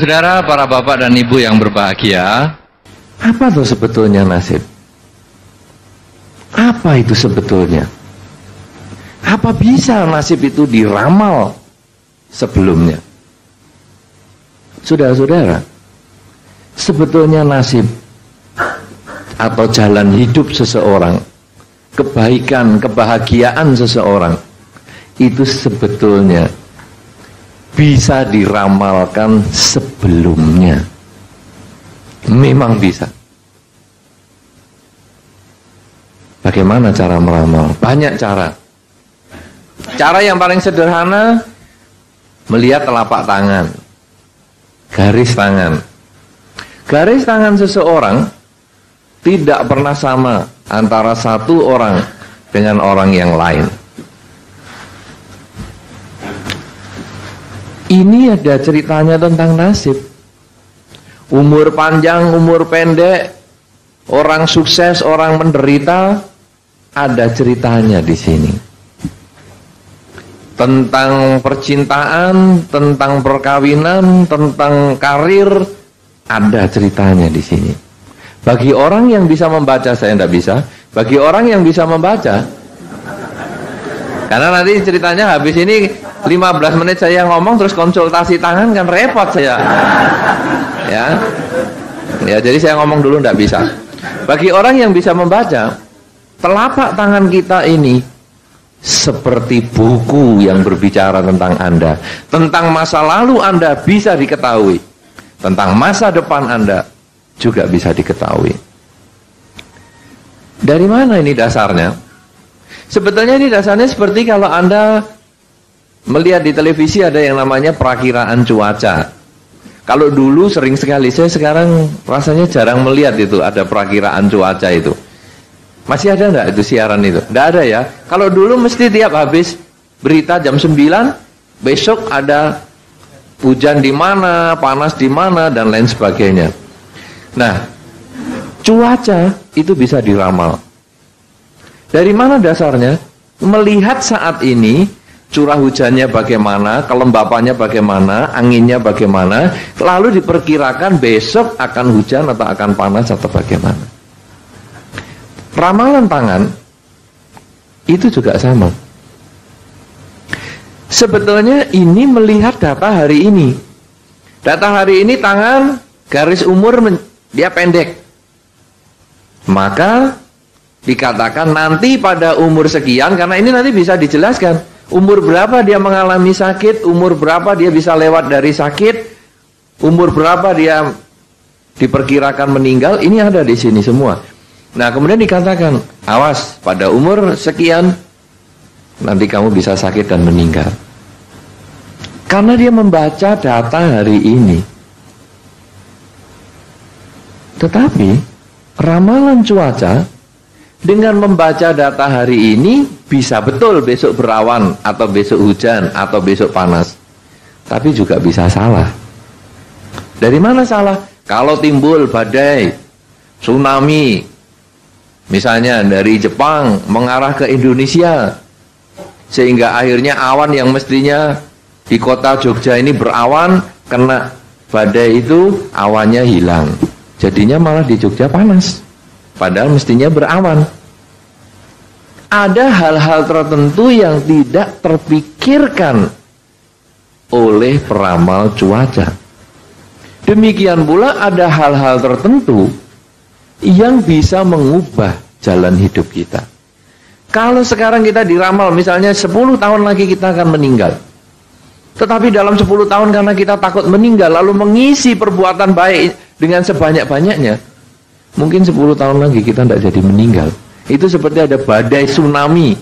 Saudara, para bapak dan ibu yang berbahagia, apa tuh sebetulnya nasib? Apa itu sebetulnya? Apa bisa nasib itu diramal sebelumnya? Saudara-saudara, sebetulnya nasib atau jalan hidup seseorang, kebaikan, kebahagiaan seseorang, itu sebetulnya bisa diramalkan sebelumnya. Memang bisa. Bagaimana cara meramal? Banyak cara. Cara yang paling sederhana, melihat telapak tangan, garis tangan. Garis tangan seseorang tidak pernah sama antara satu orang dengan orang yang lain. Ini ada ceritanya tentang nasib. Umur panjang, umur pendek, orang sukses, orang menderita, ada ceritanya di sini. Tentang percintaan, tentang perkawinan, tentang karir, ada ceritanya di sini. Bagi orang yang bisa membaca, saya tidak bisa. Bagi orang yang bisa membaca, karena nanti ceritanya habis ini 15 menit saya ngomong terus konsultasi tangan kan repot saya. Ya, jadi saya ngomong dulu tidak bisa. Bagi orang yang bisa membaca, telapak tangan kita ini seperti buku yang berbicara tentang Anda. Tentang masa lalu Anda bisa diketahui. Tentang masa depan Anda juga bisa diketahui. Dari mana ini dasarnya? Sebetulnya ini dasarnya seperti kalau Anda melihat di televisi ada yang namanya perakiraan cuaca. Kalau dulu sering sekali, saya sekarang rasanya jarang melihat itu ada perakiraan cuaca itu. Masih ada enggak itu siaran itu? Enggak ada ya. Kalau dulu mesti tiap habis berita jam 9, besok ada hujan di mana, panas di mana, dan lain sebagainya. Nah, cuaca itu bisa diramal. Dari mana dasarnya? Melihat saat ini curah hujannya bagaimana, kelembapannya bagaimana, anginnya bagaimana, lalu diperkirakan besok akan hujan atau akan panas atau bagaimana. Ramalan tangan itu juga sama. Sebetulnya ini melihat data hari ini. Data hari ini tangan garis umur dia pendek. Maka dikatakan nanti pada umur sekian, karena ini nanti bisa dijelaskan umur berapa dia mengalami sakit, umur berapa dia bisa lewat dari sakit, umur berapa dia diperkirakan meninggal, ini ada di sini semua. Nah, kemudian dikatakan, awas pada umur sekian nanti kamu bisa sakit dan meninggal. Karena dia membaca data hari ini. Tetapi ramalan cuaca dengan membaca data hari ini bisa betul besok berawan atau besok hujan atau besok panas. Tapi juga bisa salah. Dari mana salah? Kalau timbul badai, tsunami, misalnya dari Jepang mengarah ke Indonesia, sehingga akhirnya awan yang mestinya di kota Jogja ini berawan, kena badai itu awannya hilang. Jadinya malah di Jogja panas. Padahal mestinya berawan. Ada hal-hal tertentu yang tidak terpikirkan oleh peramal cuaca. Demikian pula ada hal-hal tertentu yang bisa mengubah jalan hidup kita. Kalau sekarang kita diramal, misalnya 10 tahun lagi kita akan meninggal. Tetapi dalam 10 tahun karena kita takut meninggal, lalu mengisi perbuatan baik dengan sebanyak-banyaknya, mungkin 10 tahun lagi kita tidak jadi meninggal. Itu seperti ada badai tsunami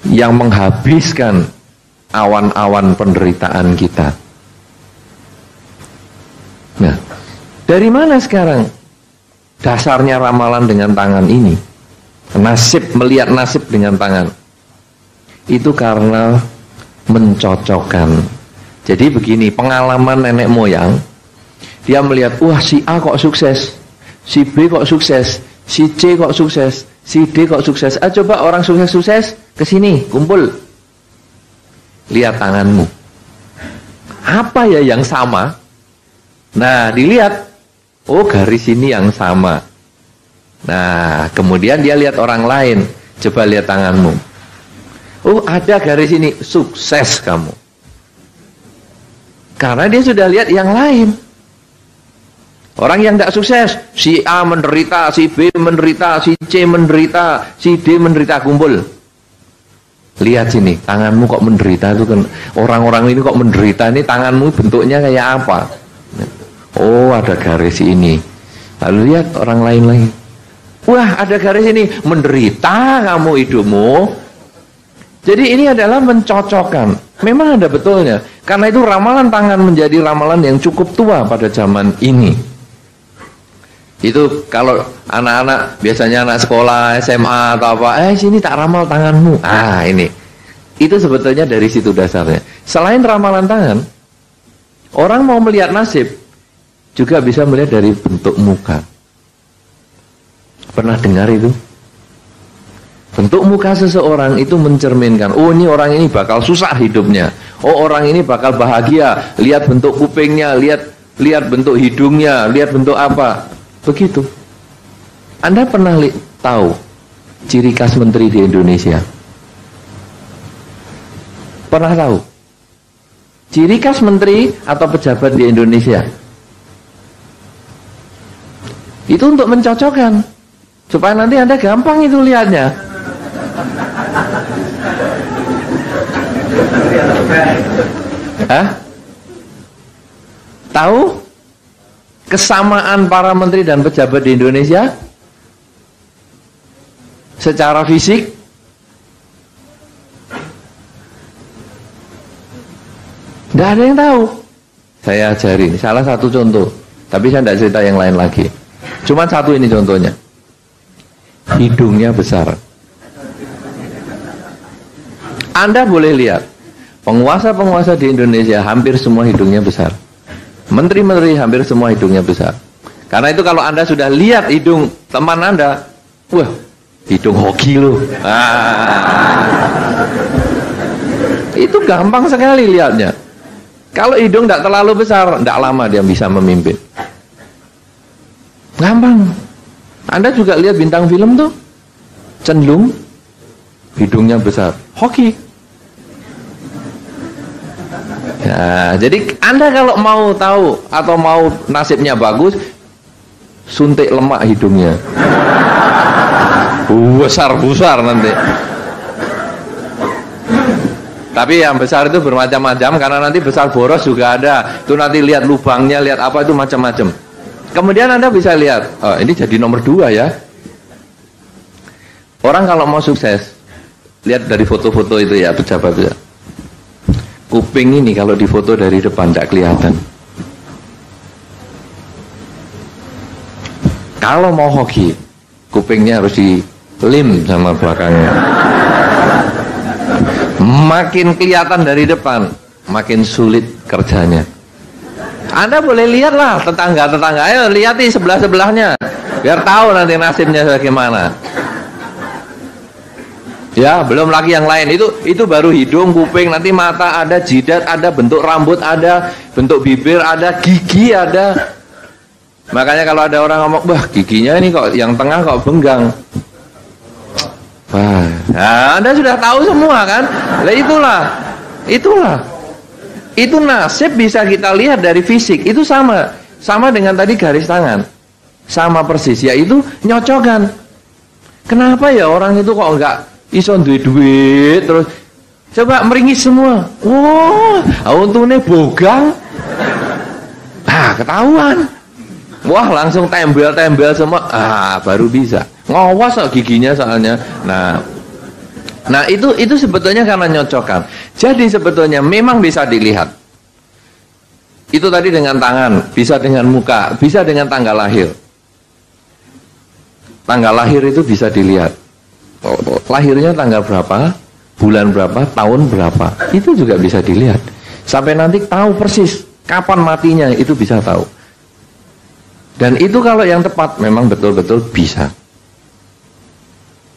yang menghabiskan awan-awan penderitaan kita. Nah, dari mana sekarang dasarnya ramalan dengan tangan ini? Nasib, melihat nasib dengan tangan. Itu karena mencocokkan. Jadi begini, pengalaman nenek moyang, dia melihat, wah si A kok sukses, si B kok sukses, si C kok sukses, si D kok sukses. Coba orang sukses-sukses kesini, kumpul. Lihat tanganmu. Apa ya yang sama Nah, dilihat, oh garis ini yang sama. Nah, kemudian dia lihat orang lain, coba lihat tanganmu. Oh, ada garis ini, sukses kamu. Karena dia sudah lihat yang lain. Orang yang tidak sukses, si A menderita, si B menderita, si C menderita, si D menderita, kumpul. Lihat sini, tanganmu kok menderita itu kan. Orang-orang ini kok menderita, ini tanganmu bentuknya kayak apa? Oh, ada garis ini. Lalu lihat orang lain lagi. Wah, ada garis ini, menderita kamu hidupmu. Jadi ini adalah mencocokkan. Memang ada betulnya. Karena itu ramalan tangan menjadi ramalan yang cukup tua pada zaman ini. Itu kalau anak-anak, biasanya anak sekolah, SMA atau apa, sini tak ramal tanganmu. Ah, ini. Itu sebetulnya dari situ dasarnya. Selain ramalan tangan, orang mau melihat nasib, juga bisa melihat dari bentuk muka. Pernah dengar itu? Bentuk muka seseorang itu mencerminkan, oh ini orang ini bakal susah hidupnya. Oh orang ini bakal bahagia. Lihat bentuk kupingnya, lihat bentuk hidungnya, lihat bentuk apa. Begitu. Anda pernah tahu ciri khas menteri di Indonesia? Pernah tahu? Ciri khas menteri atau pejabat di Indonesia? Itu untuk mencocokkan. Supaya nanti Anda gampang itu lihatnya. Hah? Tahu kesamaan para menteri dan pejabat di Indonesia secara fisik? Tidak ada yang tahu. Saya ajarin salah satu contoh, tapi saya tidak cerita yang lain lagi. Cuma satu ini contohnya. Hidungnya besar. Anda boleh lihat, penguasa-penguasa di Indonesia hampir semua hidungnya besar. Menteri-menteri hampir semua hidungnya besar. Karena itu kalau Anda sudah lihat hidung teman Anda, wah, hidung hoki loh. Itu gampang sekali lihatnya. Kalau hidung tidak terlalu besar, tidak lama dia bisa memimpin. Gampang. Anda juga lihat bintang film tuh, cenderung hidungnya besar, hoki. Ya, jadi Anda kalau mau tahu atau mau nasibnya bagus, suntik lemak hidungnya, besar nanti. Tapi yang besar itu bermacam-macam, karena nanti besar boros juga ada. Itu nanti lihat lubangnya, lihat apa itu macam-macam. Kemudian Anda bisa lihat, oh, ini jadi nomor 2 ya. Orang kalau mau sukses, lihat dari foto-foto itu ya, pejabat ya. Kuping ini kalau difoto dari depan tidak kelihatan. Kalau mau hoki, kupingnya harus dilim sama belakangnya. Makin kelihatan dari depan, makin sulit kerjanya. Anda boleh lihatlah tetangga-tetangga, ayo lihati sebelah-sebelahnya, biar tahu nanti nasibnya bagaimana. Ya, belum lagi yang lain. Itu baru hidung, kuping, nanti mata ada, jidat ada, bentuk rambut ada, bentuk bibir ada, gigi ada. Makanya kalau ada orang ngomong, wah giginya ini kok yang tengah kok benggang. Wah, nah, Anda sudah tahu semua kan? Lah itulah. Itu nasib bisa kita lihat dari fisik. Itu sama dengan tadi garis tangan. Sama persis, yaitu nyocokan. Kenapa ya orang itu kok enggak iso duit terus coba meringis semua. Untungnya bogang. Ketahuan. Wah, langsung tembel semua. Baru bisa. Ngawas kok giginya soalnya. Nah itu sebetulnya karena nyocokan. Jadi sebetulnya memang bisa dilihat. Itu tadi dengan tangan, bisa dengan muka, bisa dengan tanggal lahir. Tanggal lahir itu bisa dilihat. Lahirnya tanggal berapa, bulan berapa, tahun berapa. Itu juga bisa dilihat. Sampai nanti tahu persis kapan matinya, itu bisa tahu. Dan itu kalau yang tepat memang betul-betul bisa.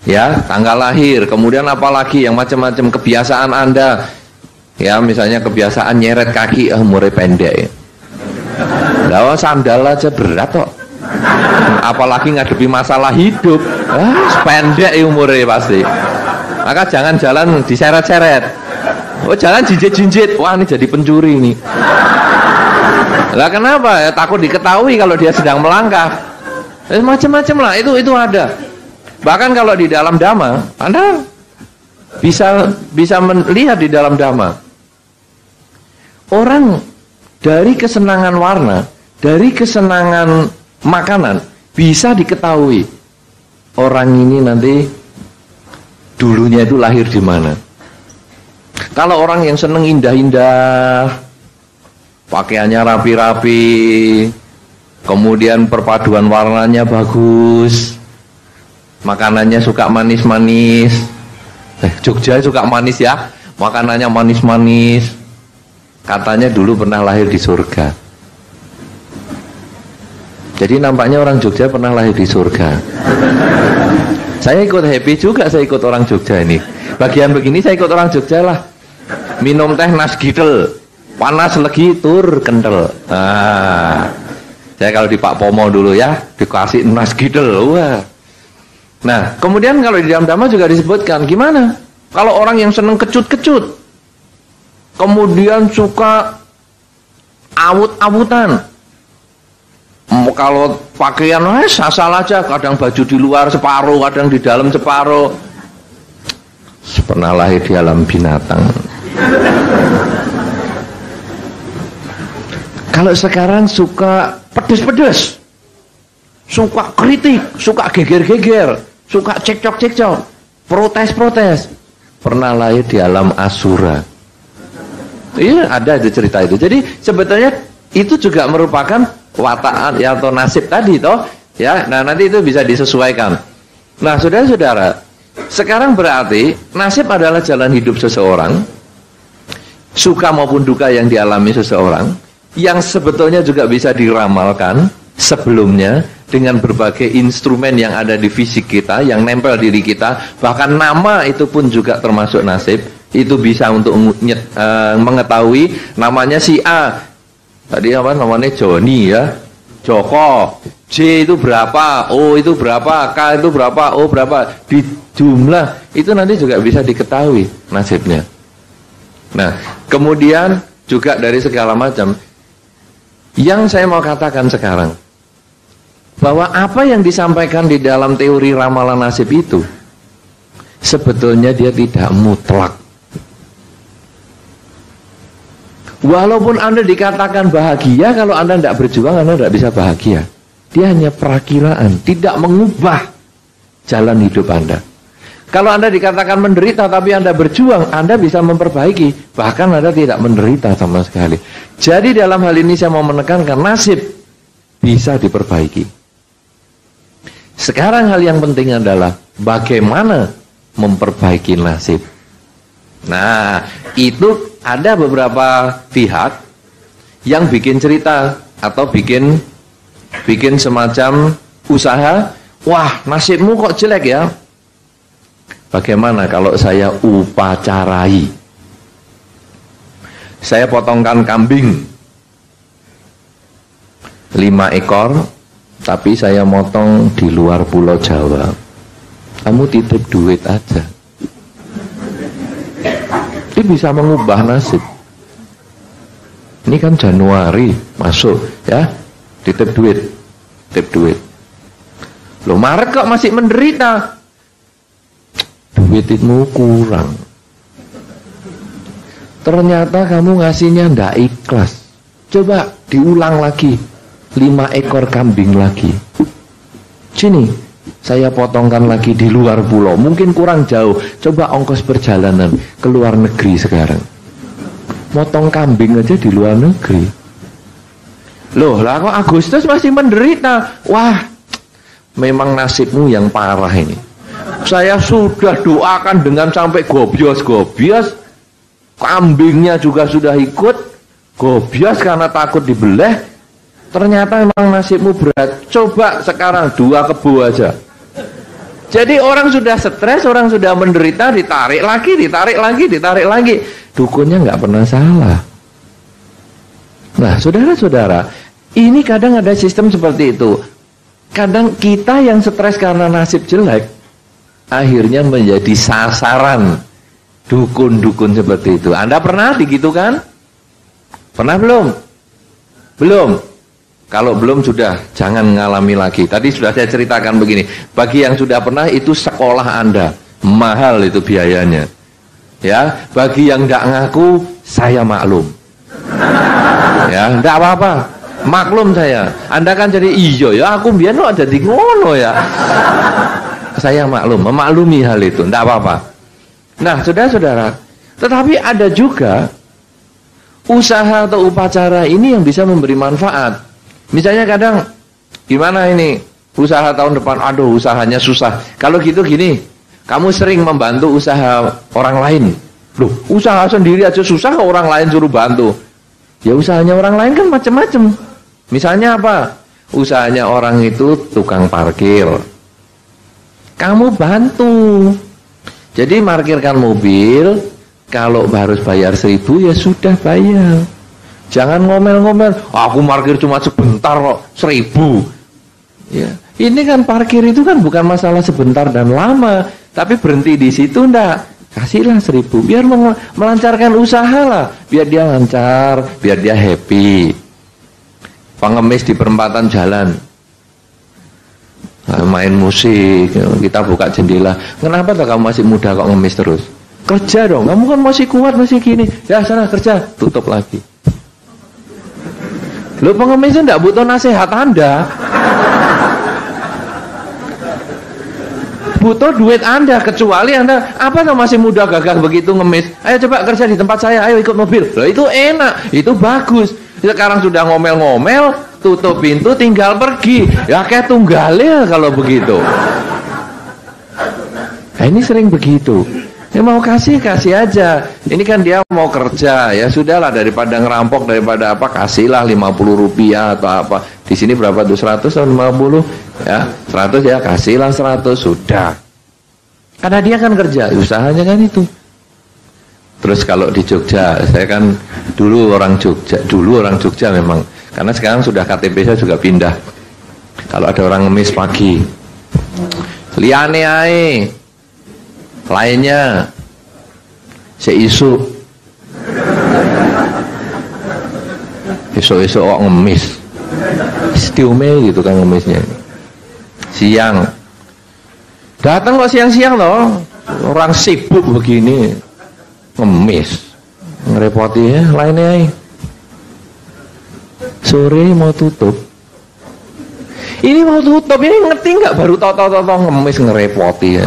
Ya, tanggal lahir, kemudian apalagi yang macam-macam kebiasaan Anda. Ya, misalnya kebiasaan nyeret kaki, umurnya pendek. Tidak Lah sandal aja berat kok. Apalagi ngadepi masalah hidup. Pendek umurnya pasti. Maka jangan jalan diseret-seret. Oh, jalan jinjit-jinjit. Wah, ini jadi pencuri nih. Lah kenapa? Ya, takut diketahui kalau dia sedang melangkah. Macam-macam lah, itu ada. Bahkan kalau di dalam Dhamma, Anda bisa melihat di dalam Dhamma. Orang dari kesenangan warna, dari kesenangan makanan, bisa diketahui orang ini nanti dulunya itu lahir di mana. Kalau orang yang seneng indah-indah, pakaiannya rapi-rapi, kemudian perpaduan warnanya bagus, makanannya suka manis-manis. Jogja suka manis ya, makanannya manis-manis. Katanya dulu pernah lahir di surga. Jadi nampaknya orang Jogja pernah lahir di surga. Saya ikut happy juga, saya ikut orang Jogja ini. Bagian begini saya ikut orang Jogja lah. Minum teh nasgidel, panas legi tur kental. Saya kalau di Pak Pomo dulu ya, dikasih nasgidel. Wah. Nah, kemudian kalau di dalam Dhamma juga disebutkan gimana? Kalau orang yang seneng kecut-kecut, kemudian suka awut-awutan, kalau pakaian asal aja, kadang baju di luar separuh, kadang di dalam separuh. Pernah lahir di alam binatang. Kalau sekarang suka pedes-pedes, suka kritik, suka geger-geger, suka cekcok-cekcok, protes-protes, pernah lahir di alam asura. Iya, ada cerita itu. Jadi sebetulnya itu juga merupakan wataan ya, atau nasib tadi toh ya. Nah, nanti itu bisa disesuaikan. Nah, saudara-saudara, sekarang berarti nasib adalah jalan hidup seseorang, suka maupun duka yang dialami seseorang, yang sebetulnya juga bisa diramalkan sebelumnya dengan berbagai instrumen yang ada di fisik kita, yang nempel diri kita. Bahkan nama itu pun juga termasuk nasib. Itu bisa untuk mengetahui namanya si A. Tadi apa namanya, Joni ya, Joko, J itu berapa, O itu berapa, K itu berapa, O berapa, di jumlah itu nanti juga bisa diketahui nasibnya. Nah, kemudian juga dari segala macam. Yang saya mau katakan sekarang, bahwa apa yang disampaikan di dalam teori ramalan nasib itu sebetulnya dia tidak mutlak. Walaupun Anda dikatakan bahagia, kalau Anda tidak berjuang, Anda tidak bisa bahagia. Dia hanya perakiraan, tidak mengubah jalan hidup Anda. Kalau Anda dikatakan menderita, tapi Anda berjuang, Anda bisa memperbaiki. Bahkan Anda tidak menderita sama sekali. Jadi dalam hal ini saya mau menekankan, nasib bisa diperbaiki. Sekarang hal yang penting adalah bagaimana memperbaiki nasib. Nah, itu ada beberapa pihak yang bikin cerita atau bikin semacam usaha. Wah, nasibmu kok jelek ya? Bagaimana kalau saya upacarai? Saya potongkan kambing 5 ekor, tapi saya motong di luar Pulau Jawa. Kamu titip duit aja. Ini bisa mengubah nasib. Ini kan Januari masuk ya, titip duit. Loh, Maret kok masih menderita? Duitmu kurang. Ternyata kamu ngasihnya ndak ikhlas. Coba diulang lagi, 5 ekor kambing lagi. Sini, saya potongkan lagi di luar pulau. Mungkin kurang jauh. Coba ongkos perjalanan ke luar negeri sekarang. Motong kambing aja di luar negeri. Loh, lah kok Agustus masih menderita? Wah, memang nasibmu yang parah ini. Saya sudah doakan dengan sampai gobios. Kambingnya juga sudah ikut gobios karena takut dibelah. Ternyata memang nasibmu berat. Coba sekarang 2 kebo aja. Jadi orang sudah stres, orang sudah menderita, ditarik lagi. Dukunnya nggak pernah salah. Nah, saudara-saudara, Ini kadang ada sistem seperti itu. Kadang kita yang stres karena nasib jelek, akhirnya menjadi sasaran dukun-dukun seperti itu. Anda pernah begitu kan? Pernah belum? Belum. Kalau belum sudah, jangan ngalami lagi. Tadi sudah saya ceritakan begini. Bagi yang sudah pernah, itu sekolah Anda. Mahal itu biayanya. Ya, bagi yang tidak ngaku, saya maklum. Ya, tidak apa-apa. Maklum saya. Anda kan jadi iya ya, aku biar lo jadi ngono ya. Saya maklum, memaklumi hal itu, tidak apa-apa. Nah, saudara-saudara, tetapi ada juga usaha atau upacara ini yang bisa memberi manfaat. Misalnya kadang, gimana ini, usaha tahun depan, aduh usahanya susah. Kalau gitu gini, kamu sering membantu usaha orang lain. Loh, usaha sendiri aja susah, orang lain suruh bantu. Ya usahanya orang lain kan macam-macam. Misalnya apa? Usahanya orang itu tukang parkir. Kamu bantu. Jadi parkirkan mobil, kalau harus bayar 1.000 ya sudah bayar. Jangan ngomel-ngomel, aku parkir cuma sebentar kok, 1.000. Ya, ini kan parkir itu kan bukan masalah sebentar dan lama, tapi berhenti di situ ndak. Kasihlah 1.000, biar melancarkan usaha lah, biar dia lancar, biar dia happy. Pengemis di perempatan jalan, main musik, kita buka jendela. Kenapa tak kamu masih muda kok ngemis terus? Kerja dong, kamu kan masih kuat, masih gini. Ya sana kerja, tutup lagi. Lo pengemis itu tidak butuh nasihat Anda, butuh duit Anda. Kecuali Anda apa tuh masih muda gagah begitu ngemis, ayo coba kerja di tempat saya, ayo ikut mobil. Loh itu enak, itu bagus. Sekarang sudah ngomel-ngomel, tutup pintu tinggal pergi. Ya kayak tunggalnya kalau begitu. Nah, ini sering begitu. Ya mau kasih aja. Ini kan dia mau kerja, ya sudahlah, daripada ngerampok, daripada apa, kasihlah 50 rupiah atau apa. Di sini berapa tuh, 100 atau 50? Ya 100 ya, kasihlah 100, sudah. Karena dia kan kerja, usahanya kan itu. Terus kalau di Jogja, saya kan dulu orang Jogja memang. Karena sekarang sudah KTP saya juga pindah. Kalau ada orang ngemis pagi, liane ae, lainnya seisu, esok kok ngemis, stiume gitu kan ngemisnya. Siang, datang kok siang-siang loh, orang sibuk begini, ngemis, ngerepoti ya, lainnya ae. Sore mau tutup. Ini mau tutup, ini ngerti nggak baru toto ngemis ngerepoti ya.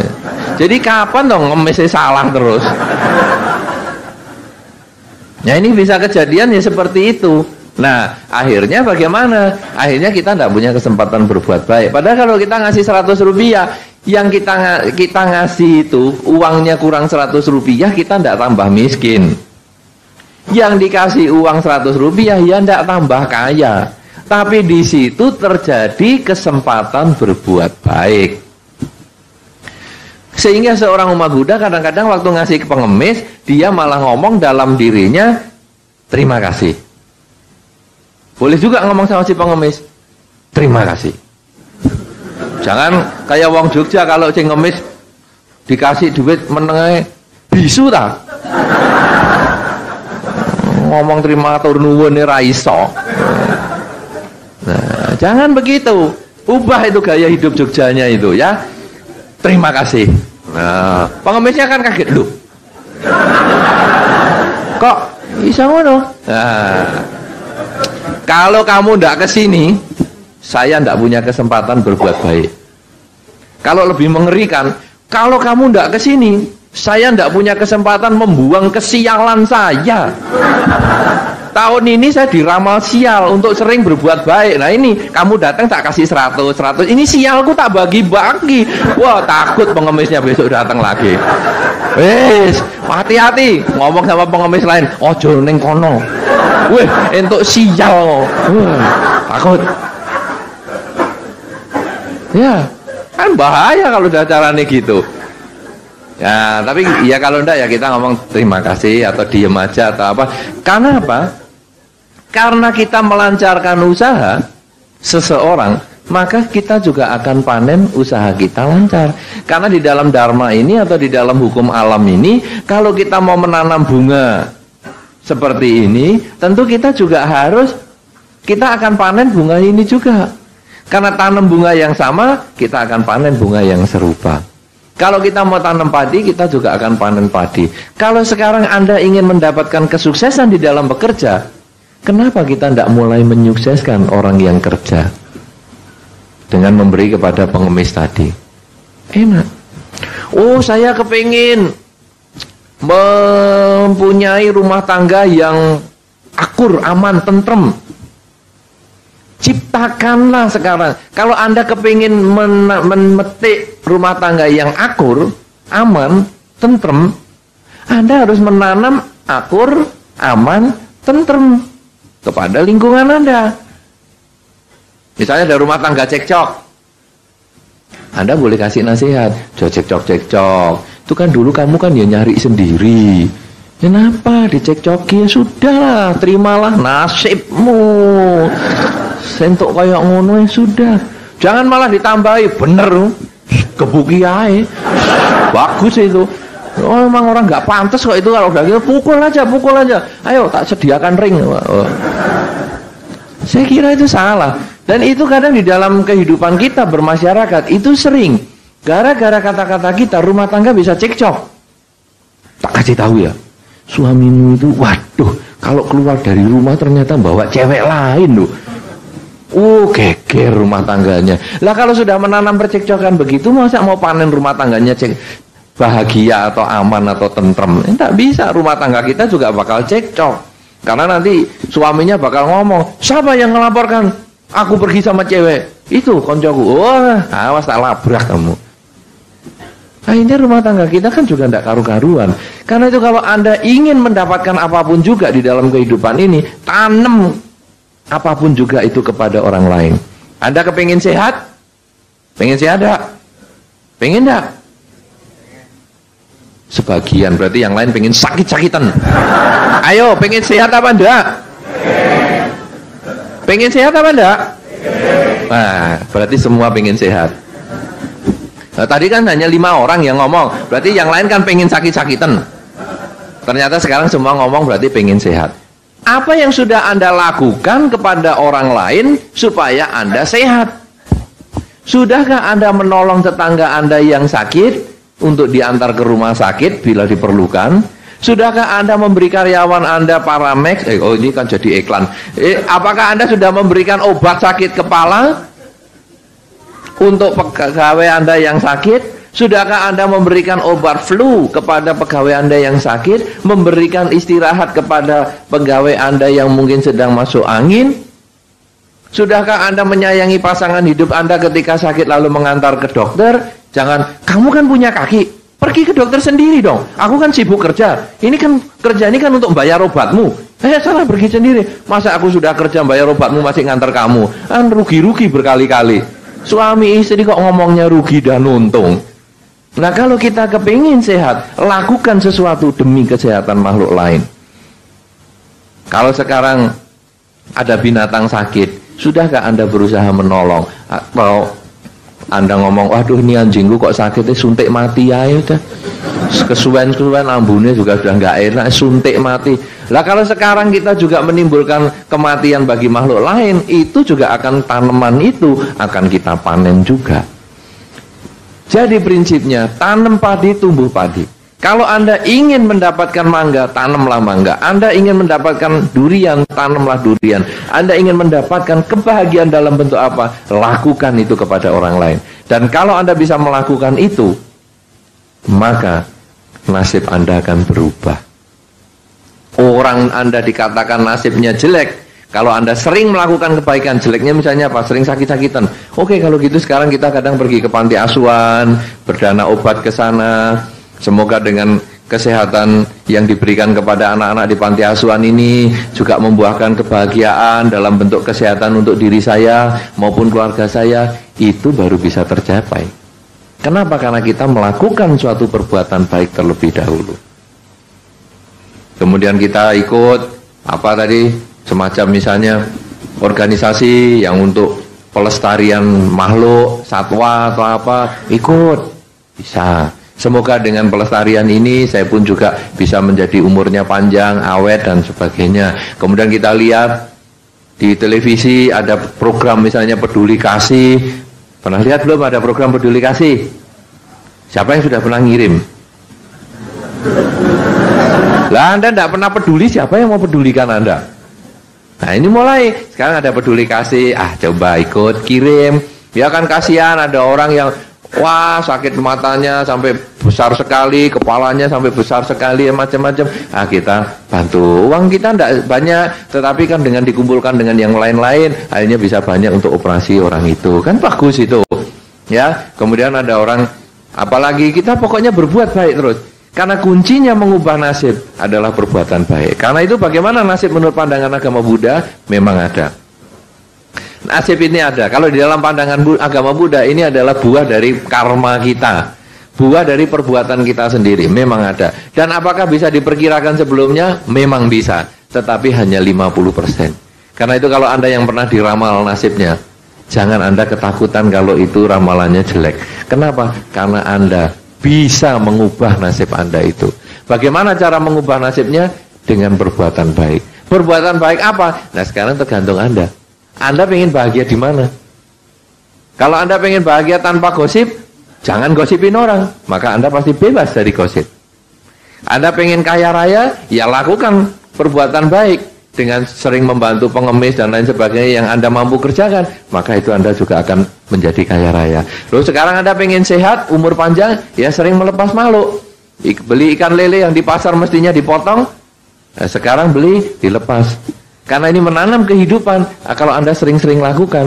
Jadi kapan dong ngemisnya salah terus? Nah ini bisa kejadian ya seperti itu. Nah akhirnya bagaimana? Akhirnya kita tidak punya kesempatan berbuat baik. Padahal kalau kita ngasih 100 rupiah, yang kita ngasih itu uangnya kurang 100 rupiah, kita tidak tambah miskin. Yang dikasih uang 100 rupiah ya tidak tambah kaya. Tapi di situ terjadi kesempatan berbuat baik. Sehingga seorang umat Buddha kadang-kadang waktu ngasih ke pengemis, dia malah ngomong dalam dirinya, terima kasih. Boleh juga ngomong sama si pengemis, terima kasih. Jangan kayak wong Jogja, kalau si ngemis dikasih duit menengah bisu tak? Ngomong terima atur nuwun ra iso. Nah, jangan begitu. Ubah itu gaya hidup Jogjanya itu ya. Terima kasih. Nah, pengemisnya kan kaget, loh. Kok bisa ngono? Nah, kalau kamu ndak kesini, saya ndak punya kesempatan berbuat baik. Kalau lebih mengerikan, kalau kamu ndak kesini, saya ndak punya kesempatan membuang kesialan saya. Tahun ini saya diramal sial untuk sering berbuat baik. Nah ini kamu datang tak kasih 100. Ini sialku tak bagi-bagi. Wah takut pengemisnya besok datang lagi. Wes hati-hati ngomong sama pengemis lain. Ojo ning kono. Weh entuk sial. Takut. Ya kan bahaya kalau udah caranya gitu. Ya, tapi ya kalau enggak ya kita ngomong terima kasih atau diem aja atau apa. Karena apa? Karena kita melancarkan usaha seseorang, maka kita juga akan panen usaha kita lancar. Karena di dalam dharma ini atau di dalam hukum alam ini, kalau kita mau menanam bunga seperti ini, tentu kita juga harus, kita akan panen bunga ini juga. Karena tanam bunga yang sama, kita akan panen bunga yang serupa. Kalau kita mau tanam padi, kita juga akan panen padi. Kalau sekarang Anda ingin mendapatkan kesuksesan di dalam bekerja, kenapa kita tidak mulai menyukseskan orang yang kerja dengan memberi kepada pengemis tadi? Enak. Oh, saya kepingin mempunyai rumah tangga yang akur, aman, tentrem. Ciptakanlah sekarang. Kalau Anda kepingin memetik rumah tangga yang akur, aman, tentrem, Anda harus menanam akur, aman, tentrem kepada lingkungan Anda. Misalnya ada rumah tangga cekcok, Anda boleh kasih nasihat, cekcok. Itu kan dulu kamu kan ya nyari sendiri. Kenapa dicekcoki? Ya sudahlah, terimalah nasibmu. Sentuk kayak ngono ya sudah. Jangan malah ditambahi, bener, kebuki aja. Bagus itu. Oh, memang orang nggak pantas kok itu kalau udah gitu, pukul aja. Ayo tak sediakan ring. Saya kira itu salah. Dan itu kadang di dalam kehidupan kita bermasyarakat itu sering. Gara-gara kata-kata kita rumah tangga bisa cekcok. Tak kasih tahu ya, suamimu itu, waduh, kalau keluar dari rumah ternyata bawa cewek lain loh. Geger rumah tangganya. Lah kalau sudah menanam percekcokan begitu, masa mau panen rumah tangganya bahagia atau aman atau tentrem? Tidak bisa, rumah tangga kita juga bakal cekcok. Karena nanti suaminya bakal ngomong, siapa yang ngelaporkan aku pergi sama cewek? Itu koncoku. Wah, awas tak labrak kamu. Akhirnya rumah tangga kita kan juga tidak karu-karuan. Karena itu kalau Anda ingin mendapatkan apapun juga di dalam kehidupan ini, tanam apapun juga itu kepada orang lain. Anda kepingin sehat? Pengen sehat enggak? Pengen enggak? Sebagian, berarti yang lain pengen sakit-sakitan. Ayo, pengen sehat apa enggak? Pengen sehat apa enggak? Nah, berarti semua pengen sehat. Nah, tadi kan hanya 5 orang yang ngomong, berarti yang lain kan pengen sakit-sakitan. Ternyata sekarang semua ngomong berarti pengen sehat. Apa yang sudah Anda lakukan kepada orang lain supaya Anda sehat? Sudahkah Anda menolong tetangga Anda yang sakit untuk diantar ke rumah sakit bila diperlukan? Sudahkah Anda memberi karyawan Anda Paramex? Oh, ini kan jadi iklan. Apakah Anda sudah memberikan obat sakit kepala untuk pegawai Anda yang sakit? Sudahkah Anda memberikan obat flu kepada pegawai Anda yang sakit? Memberikan istirahat kepada pegawai Anda yang mungkin sedang masuk angin? Sudahkah Anda menyayangi pasangan hidup Anda ketika sakit lalu mengantar ke dokter? Jangan, kamu kan punya kaki, pergi ke dokter sendiri dong. Aku kan sibuk kerja. Ini kan kerja ini kan untuk bayar obatmu. Salah, pergi sendiri. Masa aku sudah kerja bayar obatmu masih ngantar kamu? Kan rugi-rugi berkali-kali. Suami istri kok ngomongnya rugi dan untung. Nah, kalau kita kepingin sehat, lakukan sesuatu demi kesehatan makhluk lain. Kalau sekarang ada binatang sakit, sudahkah Anda berusaha menolong? Atau Anda ngomong, waduh ini anjingku kok sakitnya, suntik mati ya udah. Kesuwen-kesuwen ambune juga sudah nggak enak, suntik mati. Lah kalau sekarang kita juga menimbulkan kematian bagi makhluk lain, itu juga akan tanaman itu akan kita panen juga. Jadi prinsipnya, tanam padi, tumbuh padi. Kalau Anda ingin mendapatkan mangga, tanamlah mangga. Anda ingin mendapatkan durian, tanamlah durian. Anda ingin mendapatkan kebahagiaan dalam bentuk apa? Lakukan itu kepada orang lain. Dan kalau Anda bisa melakukan itu, maka nasib Anda akan berubah. Orang Anda dikatakan nasibnya jelek, kalau Anda sering melakukan kebaikan, jeleknya misalnya apa? Sering sakit-sakitan. Oke, kalau gitu sekarang kita kadang pergi ke panti asuhan, berdana obat ke sana. Semoga dengan kesehatan yang diberikan kepada anak-anak di panti asuhan ini juga membuahkan kebahagiaan dalam bentuk kesehatan untuk diri saya maupun keluarga saya. Itu baru bisa tercapai. Kenapa? Karena kita melakukan suatu perbuatan baik terlebih dahulu. Kemudian kita ikut apa tadi? semacam misalnya organisasi yang untuk pelestarian makhluk, satwa atau apa, ikut, bisa. Semoga dengan pelestarian ini saya pun juga bisa menjadi umurnya panjang, awet dan sebagainya. Kemudian kita lihat di televisi ada program misalnya peduli kasih. Pernah lihat belum ada program peduli kasih? Siapa yang sudah pernah ngirim? Lah Anda tidak pernah peduli, siapa yang mau pedulikan Anda? Nah ini mulai, sekarang ada peduli kasih, coba ikut, kirim. Ya kan kasihan ada orang yang, wah sakit matanya sampai besar sekali, kepalanya sampai besar sekali, macam-macam. Kita bantu, uang kita tidak banyak, tetapi kan dengan dikumpulkan dengan yang lain-lain, akhirnya bisa banyak untuk operasi orang itu. Kan bagus itu. Ya, kemudian ada orang, apalagi kita pokoknya berbuat baik terus. Karena kuncinya mengubah nasib adalah perbuatan baik. Karena itu bagaimana nasib menurut pandangan agama Buddha? Memang ada. Nasib ini ada. Kalau di dalam pandangan agama Buddha ini adalah buah dari karma kita. Buah dari perbuatan kita sendiri. Memang ada. Dan apakah bisa diperkirakan sebelumnya? Memang bisa. Tetapi hanya 50%. Karena itu kalau Anda yang pernah diramal nasibnya, jangan Anda ketakutan kalau itu ramalannya jelek. Kenapa? Karena Anda bisa mengubah nasib Anda itu. Bagaimana cara mengubah nasibnya? Dengan perbuatan baik. Perbuatan baik apa? Nah sekarang tergantung Anda. Anda pengen bahagia di mana? Kalau Anda pengen bahagia tanpa gosip, jangan gosipin orang. Maka Anda pasti bebas dari gosip. Anda pengen kaya raya, ya lakukan perbuatan baik. Dengan sering membantu pengemis dan lain sebagainya yang Anda mampu kerjakan, maka itu Anda juga akan menjadi kaya raya. Lalu sekarang Anda pengen sehat, umur panjang, ya sering melepas makhluk. Beli ikan lele yang di pasar mestinya dipotong, sekarang beli, dilepas. Karena ini menanam kehidupan. Kalau Anda sering-sering lakukan,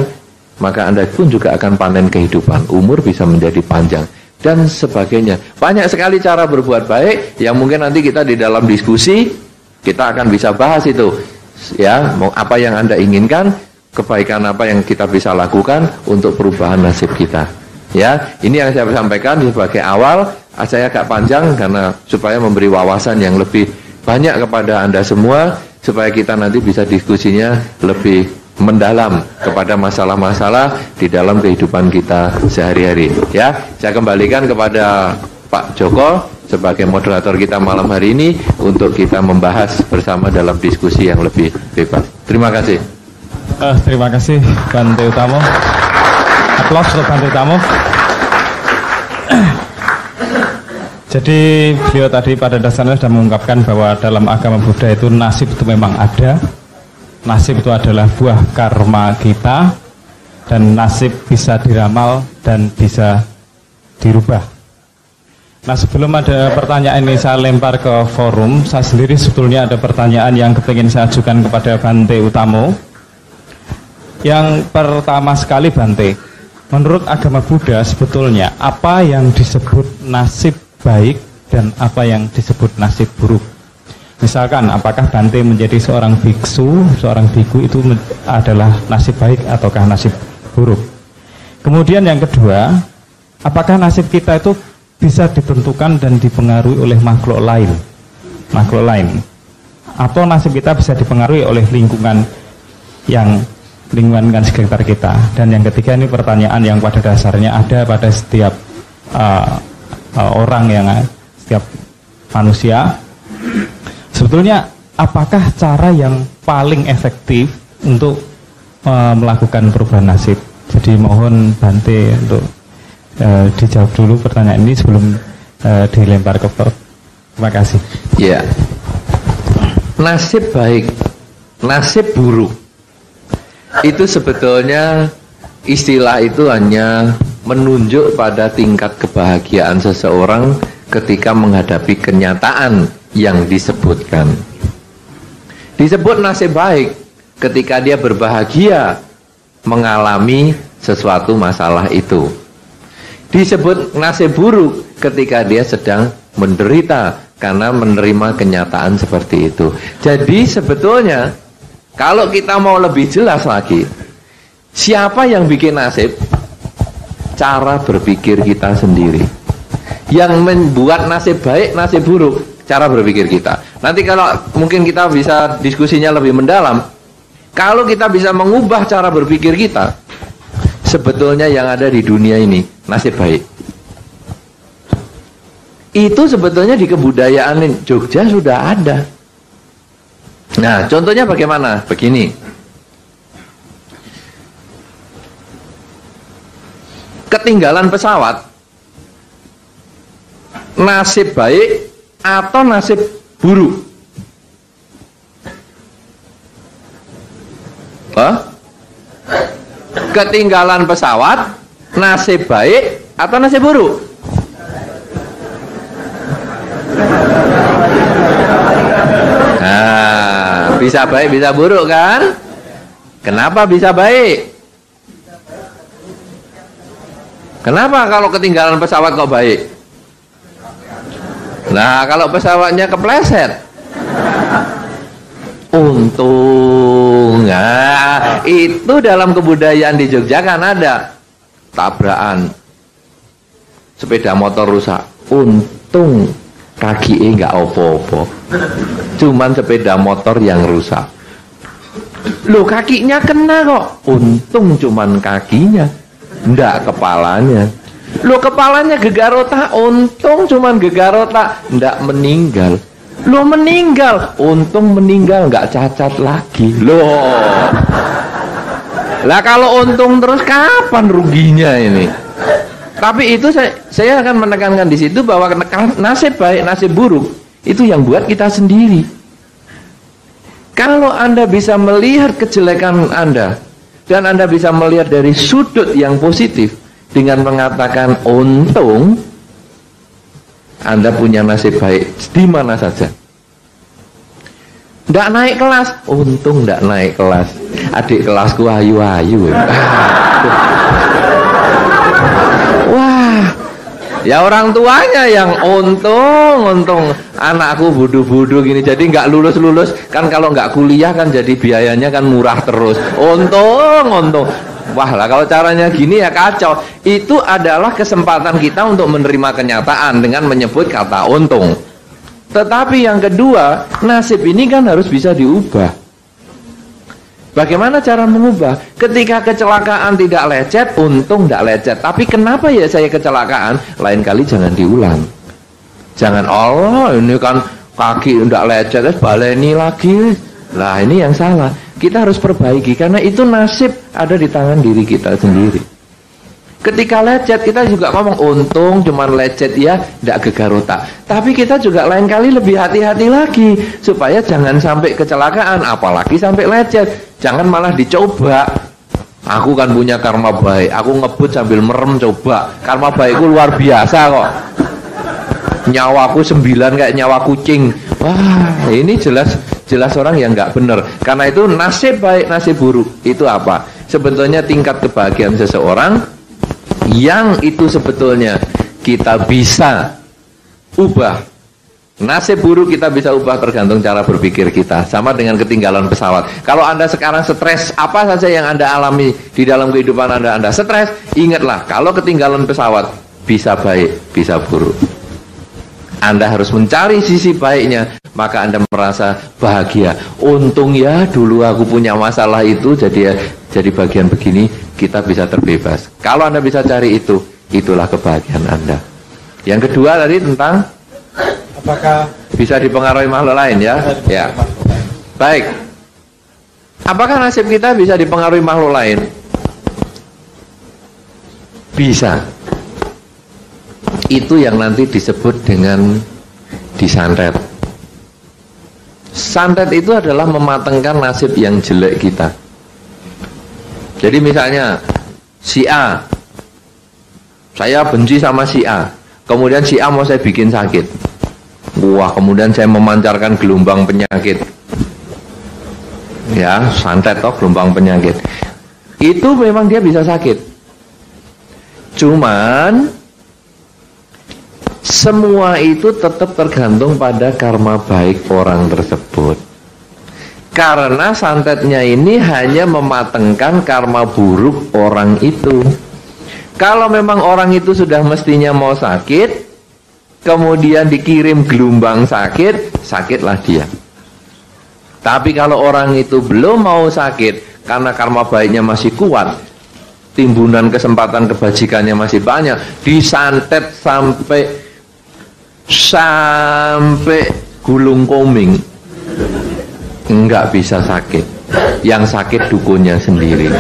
maka Anda pun juga akan panen kehidupan. Umur bisa menjadi panjang dan sebagainya. Banyak sekali cara berbuat baik yang mungkin nanti kita di dalam diskusi kita akan bisa bahas itu. Ya, mau apa yang Anda inginkan, kebaikan apa yang kita bisa lakukan untuk perubahan nasib kita. Ya, ini yang saya sampaikan sebagai awal. Saya agak panjang karena supaya memberi wawasan yang lebih banyak kepada Anda semua, supaya kita nanti bisa diskusinya lebih mendalam kepada masalah-masalah di dalam kehidupan kita sehari-hari. Ya, saya kembalikan kepada Pak Joko sebagai moderator kita malam hari ini untuk kita membahas bersama dalam diskusi yang lebih bebas. Terima kasih. Terima kasih Bante Utamo. Aplaus untuk Bante Utamo. Jadi beliau tadi pada dasarnya sudah mengungkapkan bahwa dalam agama Buddha itu nasib itu memang ada. Nasib itu adalah buah karma kita, dan nasib bisa diramal dan bisa dirubah. Nah sebelum ada pertanyaan ini saya lempar ke forum, saya sendiri sebetulnya ada pertanyaan yang kepingin saya ajukan kepada Bante Utamo. Yang pertama sekali Bante, menurut agama Buddha sebetulnya apa yang disebut nasib baik dan apa yang disebut nasib buruk? Misalkan apakah Bante menjadi seorang biksu, seorang biku itu adalah nasib baik ataukah nasib buruk? Kemudian yang kedua, apakah nasib kita itu bisa ditentukan dan dipengaruhi oleh makhluk lain, atau nasib kita bisa dipengaruhi oleh lingkungan sekitar kita? Dan yang ketiga, ini pertanyaan yang pada dasarnya ada pada setiap orang, setiap manusia. Sebetulnya apakah cara yang paling efektif untuk melakukan perubahan nasib? Jadi mohon Bante untuk dijawab dulu pertanyaan ini sebelum dilempar ke Prof. Terima kasih. Ya, nasib baik, nasib buruk, itu sebetulnya istilah itu hanya menunjuk pada tingkat kebahagiaan seseorang ketika menghadapi kenyataan yang disebutkan. Disebut nasib baik ketika dia berbahagia mengalami sesuatu masalah itu. Disebut nasib buruk ketika dia sedang menderita karena menerima kenyataan seperti itu. Jadi sebetulnya kalau kita mau lebih jelas lagi, siapa yang bikin nasib? Cara berpikir kita sendiri. Yang membuat nasib baik, nasib buruk, cara berpikir kita. Nanti kalau mungkin kita bisa diskusinya lebih mendalam, Kalau kita bisa mengubah cara berpikir kita, sebetulnya yang ada di dunia ini nasib baik. Itu sebetulnya di kebudayaan Jogja sudah ada. Nah, contohnya bagaimana? Begini. Ketinggalan pesawat, nasib baik atau nasib buruk? Hah? Ketinggalan pesawat, nasib baik atau nasib buruk? Nah, bisa baik, bisa buruk kan? Kenapa bisa baik? Kenapa kalau ketinggalan pesawat kok baik? Nah, kalau pesawatnya kepleset, untung. Nah, itu dalam kebudayaan di Jogja kan ada tabrakan, sepeda motor rusak, untung kaki nggak opo-opo, cuman sepeda motor yang rusak. Loh, kakinya kena kok, untung cuman kakinya, ndak kepalanya. Loh, kepalanya gegar otak, untung cuman gegar otak, ndak meninggal. Loh, meninggal, untung meninggal nggak cacat lagi. Loh, lah kalau untung terus kapan ruginya ini? Tapi itu saya akan menekankan di situ bahwa nasib baik, nasib buruk itu yang buat kita sendiri. Kalau Anda bisa melihat kejelekan Anda dan Anda bisa melihat dari sudut yang positif dengan mengatakan untung, Anda punya nasib baik di mana saja. Nggak naik kelas, untung nggak naik kelas. Adik kelasku ayu-ayu. Wah, ya orang tuanya yang untung anakku bodoh-bodoh gini, jadi nggak lulus-lulus kan. Kalau nggak kuliah kan jadi biayanya kan murah terus. Untung. Wah lah, kalau caranya gini ya kacau. Itu adalah kesempatan kita untuk menerima kenyataan dengan menyebut kata untung. Tetapi yang kedua, nasib ini kan harus bisa diubah. Bagaimana cara mengubah? Ketika kecelakaan tidak lecet, untung tidak lecet. Tapi kenapa ya saya kecelakaan? Lain kali jangan diulang. Jangan, Allah ini kan kaki tidak lecet, baleni lagi. Lah ini yang salah. Kita harus perbaiki, karena itu nasib ada di tangan diri kita sendiri. Ketika lecet, kita juga ngomong untung cuman lecet ya, tidak gegar otak. Tapi kita juga lain kali lebih hati-hati lagi, supaya jangan sampai kecelakaan, apalagi sampai lecet. Jangan malah dicoba. Aku kan punya karma baik, aku ngebut sambil merem coba. Karma baikku luar biasa kok. Nyawaku 9 kayak nyawa kucing. Wah, ini jelas orang yang nggak benar. Karena itu nasib baik, nasib buruk itu apa? Sebetulnya tingkat kebahagiaan seseorang yang itu sebetulnya kita bisa ubah. Nasib buruk kita bisa ubah tergantung cara berpikir kita. Sama dengan ketinggalan pesawat. Kalau Anda sekarang stres, apa saja yang Anda alami di dalam kehidupan Anda stres, ingatlah kalau ketinggalan pesawat bisa baik, bisa buruk. Anda harus mencari sisi baiknya, maka Anda merasa bahagia. Untung ya dulu aku punya masalah itu, jadi bagian begini kita bisa terbebas. Kalau Anda bisa cari itu, itulah kebahagiaan Anda. Yang kedua tadi tentang apakah bisa dipengaruhi makhluk lain ya? Ya. Baik. Apakah nasib kita bisa dipengaruhi makhluk lain? Bisa. Itu yang nanti disebut dengan disantet. Santet itu adalah mematangkan nasib yang jelek kita. Jadi misalnya si A, saya benci sama si A, kemudian si A mau saya bikin sakit. Wah, kemudian saya memancarkan gelombang penyakit. Ya, santet toh gelombang penyakit. Itu memang dia bisa sakit. Cuman semua itu tetap tergantung pada karma baik orang tersebut. Karena santetnya ini hanya mematengkan karma buruk orang itu. Kalau memang orang itu sudah mestinya mau sakit, kemudian dikirim gelombang sakit, sakitlah dia. Tapi kalau orang itu belum mau sakit karena karma baiknya masih kuat, timbunan kesempatan kebajikannya masih banyak, disantet sampai gulung koming, enggak bisa sakit. Yang sakit dukunnya sendiri.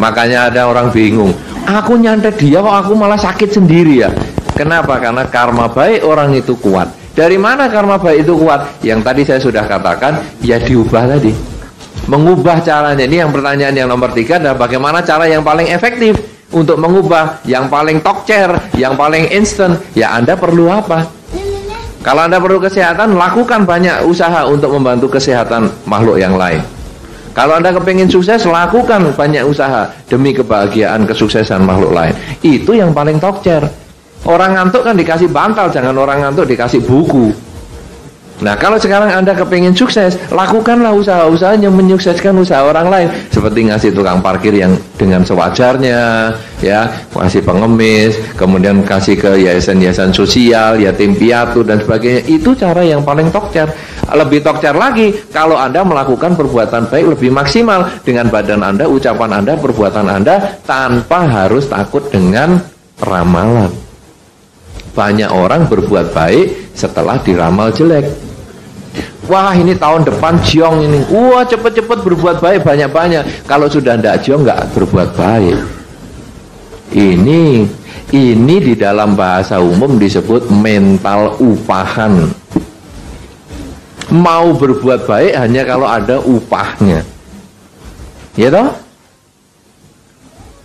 Makanya ada orang bingung, aku nyantet dia kok aku malah sakit sendiri ya. Kenapa? Karena karma baik orang itu kuat. Dari mana karma baik itu kuat? Yang tadi saya sudah katakan, ya diubah tadi. Mengubah caranya. Ini yang pertanyaan yang nomor 3 adalah bagaimana cara yang paling efektif untuk mengubah, yang paling tokcer, yang paling instan. Ya Anda perlu apa? Kalau Anda perlu kesehatan, lakukan banyak usaha untuk membantu kesehatan makhluk yang lain. Kalau Anda kepingin sukses, lakukan banyak usaha demi kebahagiaan kesuksesan makhluk lain. Itu yang paling tokcer. Orang ngantuk kan dikasih bantal, jangan orang ngantuk dikasih buku. Nah, kalau sekarang Anda kepingin sukses, lakukanlah usaha-usaha yang menyukseskan usaha orang lain. Seperti ngasih tukang parkir yang dengan sewajarnya, ya, kasih pengemis, kemudian kasih ke yayasan-yayasan sosial, yatim piatu dan sebagainya. Itu cara yang paling tokcer. Lebih tokcer lagi, kalau Anda melakukan perbuatan baik lebih maksimal dengan badan Anda, ucapan Anda, perbuatan Anda, tanpa harus takut dengan ramalan. Banyak orang berbuat baik setelah diramal jelek. Wah, ini tahun depan jiong ini. Wah, cepet-cepet berbuat baik banyak-banyak. Kalau sudah ndak jiong nggak berbuat baik. Ini di dalam bahasa umum disebut mental upahan. Mau berbuat baik hanya kalau ada upahnya. Ya toh?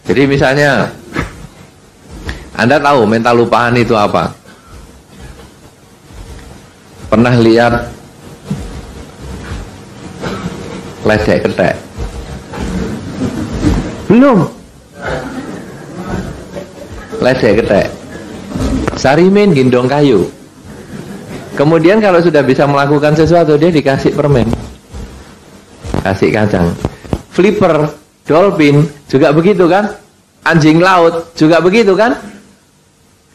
Jadi misalnya Anda tahu mental upahan itu apa? Pernah lihat ledek ketek? Belum. Ledek ketek. Sarimin gendong kayu. Kemudian kalau sudah bisa melakukan sesuatu, dia dikasih permen, kasih kacang. Flipper, dolphin juga begitu kan? Anjing laut juga begitu kan?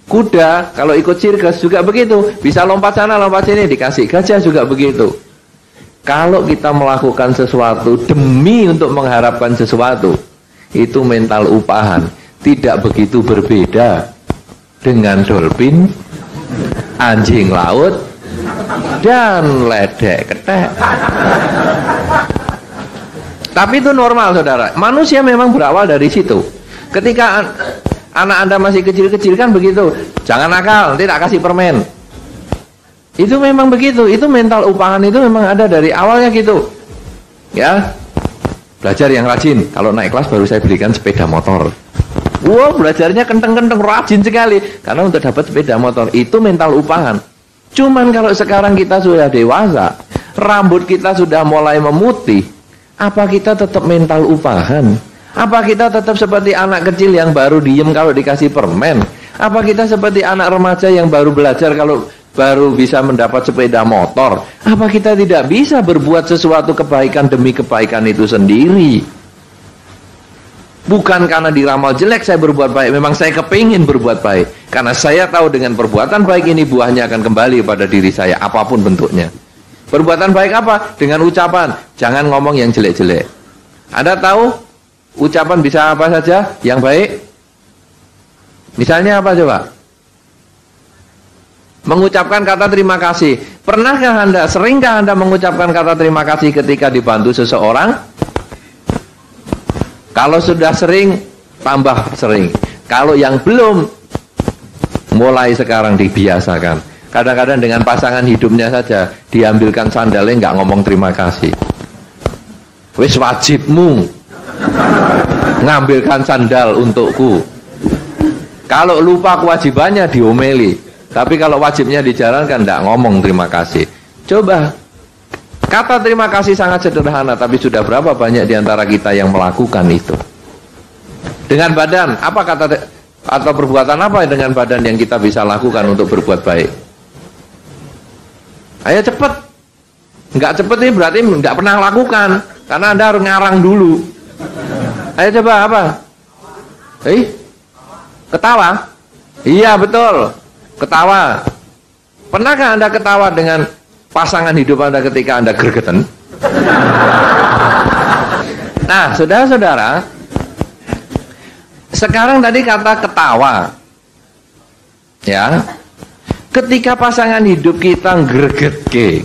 Kuda kalau ikut sirkus juga begitu, bisa lompat sana lompat sini, dikasih. Gajah juga begitu. Kalau kita melakukan sesuatu demi untuk mengharapkan sesuatu, itu mental upahan. Tidak begitu berbeda dengan dolphin, anjing laut, dan ledek ketek. Tapi itu normal, saudara. Manusia memang berawal dari situ. Ketika anak Anda masih kecil-kecil kan begitu, jangan nakal, nanti tak kasih permen. Itu memang begitu. Itu mental upahan itu memang ada dari awalnya gitu. Ya, belajar yang rajin. Kalau naik kelas baru saya belikan sepeda motor. Wow, belajarnya kenteng-kenteng, rajin sekali. Karena untuk dapat sepeda motor, itu mental upahan. Cuman kalau sekarang kita sudah dewasa, rambut kita sudah mulai memutih, apa kita tetap mental upahan? Apa kita tetap seperti anak kecil yang baru diem kalau dikasih permen? Apa kita seperti anak remaja yang baru belajar kalau baru bisa mendapat sepeda motor? Apa kita tidak bisa berbuat sesuatu kebaikan demi kebaikan itu sendiri? Bukan karena diramal jelek saya berbuat baik, memang saya kepingin berbuat baik. Karena saya tahu dengan perbuatan baik ini buahnya akan kembali pada diri saya, apapun bentuknya. Perbuatan baik apa? Dengan ucapan, jangan ngomong yang jelek-jelek. Anda tahu ucapan bisa apa saja yang baik? Misalnya apa coba? Mengucapkan kata terima kasih. Pernahkah Anda, seringkah Anda mengucapkan kata terima kasih ketika dibantu seseorang? Kalau sudah sering, tambah sering. Kalau yang belum, mulai sekarang dibiasakan. Kadang-kadang dengan pasangan hidupnya saja, diambilkan sandalnya nggak ngomong terima kasih. Wis wajibmu ngambilkan sandal untukku. Kalau lupa kewajibannya diomeli. Tapi kalau wajibnya dijalankan, nggak ngomong terima kasih. Coba. Kata terima kasih sangat sederhana, tapi sudah berapa banyak diantara kita yang melakukan itu? Dengan badan, apa kata atau perbuatan apa dengan badan yang kita bisa lakukan untuk berbuat baik? Ayo cepet. Nggak cepet ini berarti nggak pernah lakukan, karena Anda harus ngarang dulu. Ayo coba apa? Ketawa? Iya betul, ketawa. Pernahkah Anda ketawa dengan pasangan hidup Anda ketika Anda gregeten? Nah, saudara-saudara, sekarang tadi kata ketawa, ya, ketika pasangan hidup kita gregetke,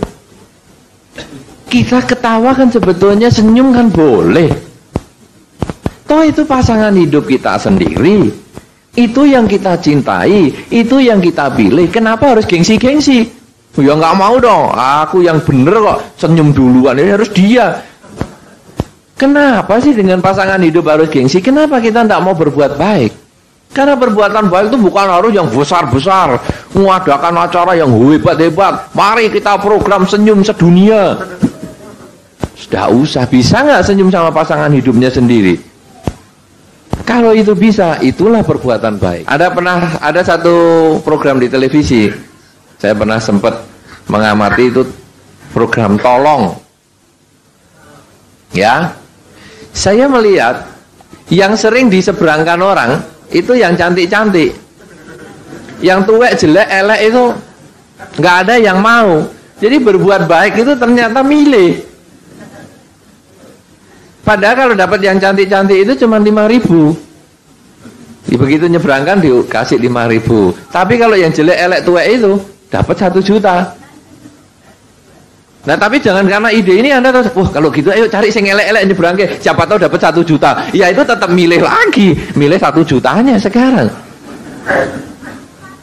kita ketawa kan sebetulnya, senyum kan boleh. Toh itu pasangan hidup kita sendiri, itu yang kita cintai, itu yang kita pilih. Kenapa harus gengsi-gengsi? Ya nggak mau dong, aku yang bener kok, senyum duluan, ini harus dia. Kenapa sih dengan pasangan hidup harus gengsi? Kenapa kita tidak mau berbuat baik? Karena perbuatan baik itu bukan harus yang besar-besar, mengadakan acara yang hebat-hebat. Mari kita program senyum sedunia. Sudah usah, bisa nggak senyum sama pasangan hidupnya sendiri? Kalau itu bisa, itulah perbuatan baik. Ada satu program di televisi, saya pernah sempat mengamati itu, program tolong. Ya, saya melihat yang sering diseberangkan orang itu yang cantik-cantik, yang tuwek, jelek, elek itu nggak ada yang mau. Jadi berbuat baik itu ternyata milih. Padahal kalau dapat yang cantik-cantik itu cuma 5.000. Begitu nyebrangkan dikasih 5.000. Tapi kalau yang jelek, elek, tuwek itu dapat 1 juta. Nah, tapi jangan karena ide ini Anda terus, wah kalau gitu ayo cari sing elek-elek nyebrangke, siapa tahu dapat 1 juta. Ya itu tetap milih lagi, milih 1 jutanya sekarang.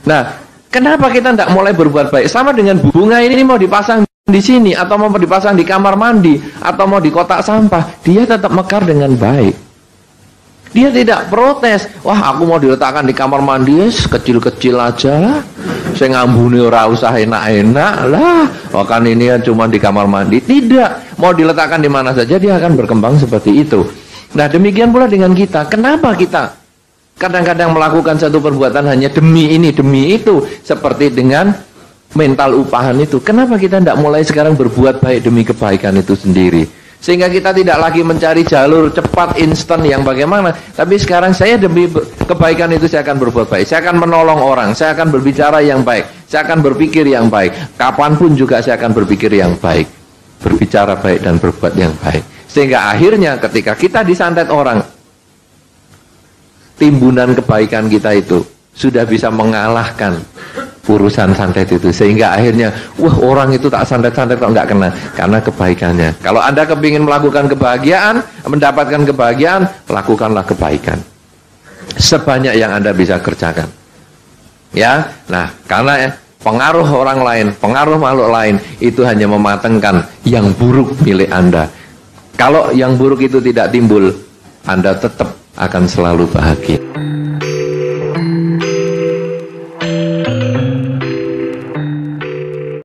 Nah, kenapa kita tidak mulai berbuat baik? Sama dengan bunga ini mau dipasang di sini, atau mau dipasang di kamar mandi, atau mau di kotak sampah, dia tetap mekar dengan baik. Dia tidak protes, wah aku mau diletakkan di kamar mandi, kecil-kecil aja lah, saya ngambuni ora usah enak-enak lah, oh kan ini cuma di kamar mandi. Tidak, mau diletakkan di mana saja dia akan berkembang seperti itu. Nah demikian pula dengan kita. Kenapa kita kadang-kadang melakukan satu perbuatan hanya demi ini, demi itu, seperti dengan mental upahan itu? Kenapa kita tidak mulai sekarang berbuat baik demi kebaikan itu sendiri? Sehingga kita tidak lagi mencari jalur cepat, instan yang bagaimana. Tapi sekarang saya demi kebaikan itu saya akan berbuat baik. Saya akan menolong orang, saya akan berbicara yang baik, saya akan berpikir yang baik. Kapanpun juga saya akan berpikir yang baik, berbicara baik dan berbuat yang baik. Sehingga akhirnya ketika kita disantet orang, timbunan kebaikan kita itu sudah bisa mengalahkan urusan santet itu, sehingga akhirnya wah orang itu tak santet-santet kok nggak kena, karena kebaikannya. Kalau Anda kepingin melakukan kebahagiaan, mendapatkan kebahagiaan, lakukanlah kebaikan sebanyak yang Anda bisa kerjakan, ya. Nah karena pengaruh orang lain, pengaruh makhluk lain itu hanya mematengkan yang buruk milik Anda. Kalau yang buruk itu tidak timbul, Anda tetap akan selalu bahagia.